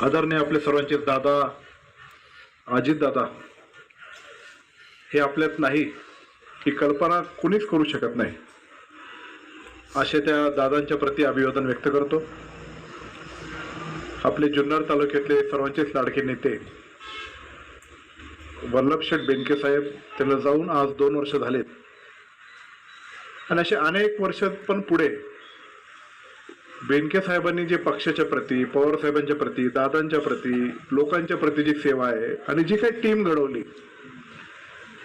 आदरणीय आपले सर्वांचे दादा अजित दादा हे आपल्यात नाही ही कल्पना कुणीच करू शकत नाही असे त्या दादांच्या प्रती अभिवादन व्यक्त करतो। आपले जुन्नर तालुक्यातले सर्वांचेच लाडके नेते वल्लभशेठ बेनके साहेब त्यांना जाऊन आज 2 वर्ष झालेत आणि असे अनेक वर्ष पण पुढे बेनके साहेबांनी जे पक्षाच्या प्रती, पवार साहेबांच्या प्रती, दादांच्या प्रती, लोकांच्या प्रती जी सेवा आहे आणि जी काही टीम घडवली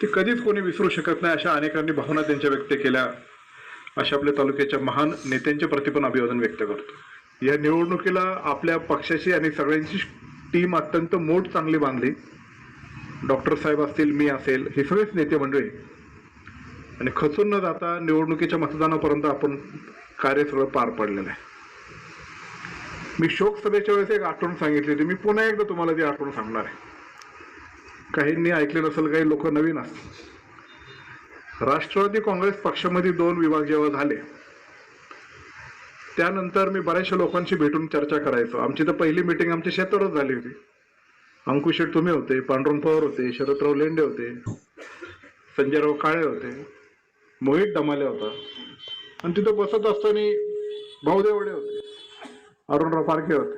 ती कधीच कोणी विसरू शकत नाही। अशा अनेकांनी भावना त्यांच्या व्यक्त केल्या। अशा आपल्या तालुक्याच्या महान नेत्यांच्या प्रती पण अभिवादन व्यक्त करतो। या निवडणुकीला आपल्या पक्षाची आणि सगळ्यांची टीम अत्यंत मोठ चांगली बांधली। डॉक्टर साहेब असतील, मी असेल, हे सगळेच नेते मंडळी आणि खचून न जाता निवडणुकीच्या मतदानापर्यंत आपण कार्य सगळं पार पडलेलं आहे। मी शोक सभेच्या वेळेस एक आठवण सांगितली होती, मी पुन्हा एकदा तुम्हाला ती आठवण सांगणार आहे। काहींनी ऐकले नसेल, काही लोक नवीन असतील। राष्ट्रवादी काँग्रेस पक्षामध्ये 2 विभाग जेव्हा झाले त्यानंतर मी बऱ्याचशा लोकांशी भेटून चर्चा करायचो। आमची तर पहिली मीटिंग आमच्या शेतावरच झाली होती। अंकुश शेठ तुम्ही होते, पांडुरंग पवार होते, शरदराव लेंडे होते, संजयराव काळे होते, मोहित डमाले होता आणि तिथं बसत असताना भाऊदेवडे होते, अरुणराव पारखे होते।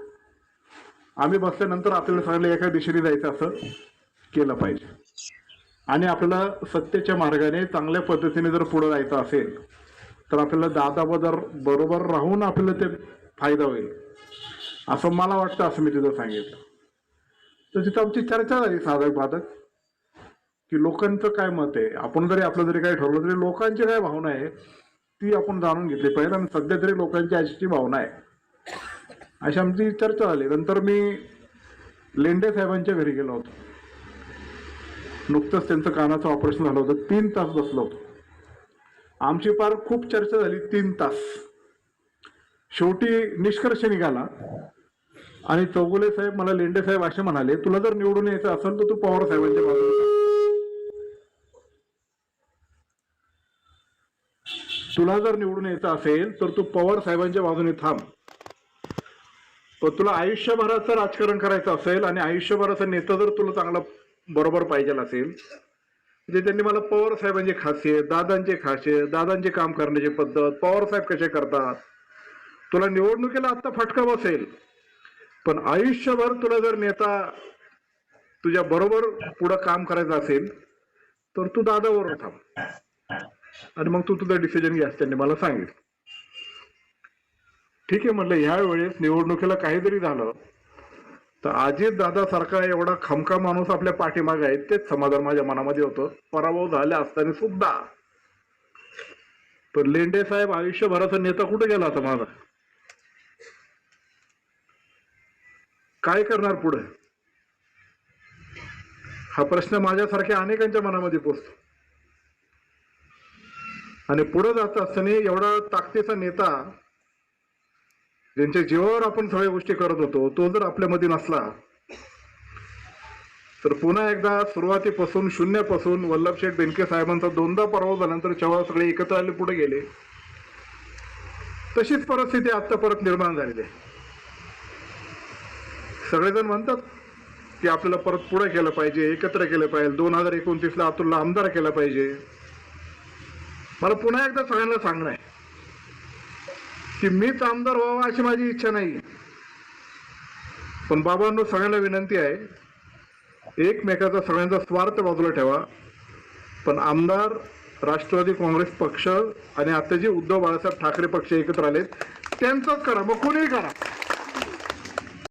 आम्ही बसल्यानंतर आपल्याला सांगितलं एका दिशेने जायचं असं केलं पाहिजे आणि आपल्याला सत्तेच्या मार्गाने चांगल्या पद्धतीने जर पुढे जायचं असेल तर आपल्याला दादा बरोबर राहून आपल्याला ते फायदा होईल असं मला वाटतं, असं मी तिथं सांगितलं। तर तिथं आमची चर्चा झाली साधक बाधक की लोकांचं काय मत आहे, आपण जरी आपलं जरी काही ठरवलं तरी लोकांची काय भावना आहे ती आपण जाणून घेतली पाहिजे आणि सध्या तरी लोकांची अशी भावना आहे अशी आमची चर्चा झाली। नंतर मी लेंडे साहेबांच्या घरी गेलो होतो। नुकतंच त्यांचं कानाचं ऑपरेशन झालं होतं। 3 तास बसलो होतो। आमची फार खूप चर्चा झाली 3 तास। शेवटी निष्कर्ष निघाला आणि चौगुले साहेब मला लेंडे साहेब असे म्हणाले, तुला जर निवडून यायचं असेल तर तू पवार साहेबांच्या बाजूने तुला जर निवडून यायचं असेल तर तू पवार साहेबांच्या बाजूने थांब, पण तुला आयुष्यभराचं राजकारण करायचं असेल आणि आयुष्यभराचा नेता जर तुला चांगला बरोबर पाहिजे असेल, म्हणजे त्यांनी मला पवार साहेबांची खासियत, दादांची खासियत, दादांचे काम करण्याची पद्धत, पवार साहेब कसे करतात, तुला निवडणुकीला आता फटका बसेल पण आयुष्यभर तुला जर नेता तुझ्या बरोबर पुढे काम करायचं असेल तर तू दादा बरोबर थांब आणि मग तू तुझा डिसिजन घ्यास, त्यांनी मला सांगितलं। ठीक आहे म्हटलं, ह्या वेळेस निवडणुकीला काही जरी झालं तर अजित दादा सारखा एवढा खमका माणूस आपल्या पाठीमागे आहे तेच समाधान माझ्या मनामध्ये होतं, पराभव झाले असताना सुद्धा। पण लेंडे साहेब आयुष्यभराचा नेता कुठे गेला आता माझा, काय करणार पुढे, हा प्रश्न माझ्यासारख्या अनेकांच्या मनामध्ये पोचतो। आणि पुढे जात असताना एवढा ताकदीचा नेता ज्यांच्या जीवावर आपण सगळ्या गोष्टी करत होतो तो जर आपल्यामध्ये नसला तर पुन्हा एकदा सुरुवातीपासून शून्यापासून वल्लभशेठ बेनके साहेबांचा 2दा पराभव झाल्यानंतर जेव्हा सगळे एकत्र आले पुढे गेले तशीच परिस्थिती आता परत निर्माण झालेली आहे। सगळेजण म्हणतात की आपल्याला परत पुढे केलं पाहिजे, एकत्र केलं पाहिजे, 2029ला अतुलला आमदार केला पाहिजे। मला पुन्हा एकदा सगळ्यांना सांगणं आहे की मीच आमदार व्हावा अशी माझी इच्छा नाही, पण बाबांनो सगळ्यांना विनंती आहे एकमेकाचा सगळ्यांचा स्वार्थ बाजूला ठेवा, पण आमदार राष्ट्रवादी काँग्रेस पक्ष आणि आता जे उद्धव बाळासाहेब ठाकरे पक्ष एकत्र आलेत त्यांचंच करा, मग कोणीही करा।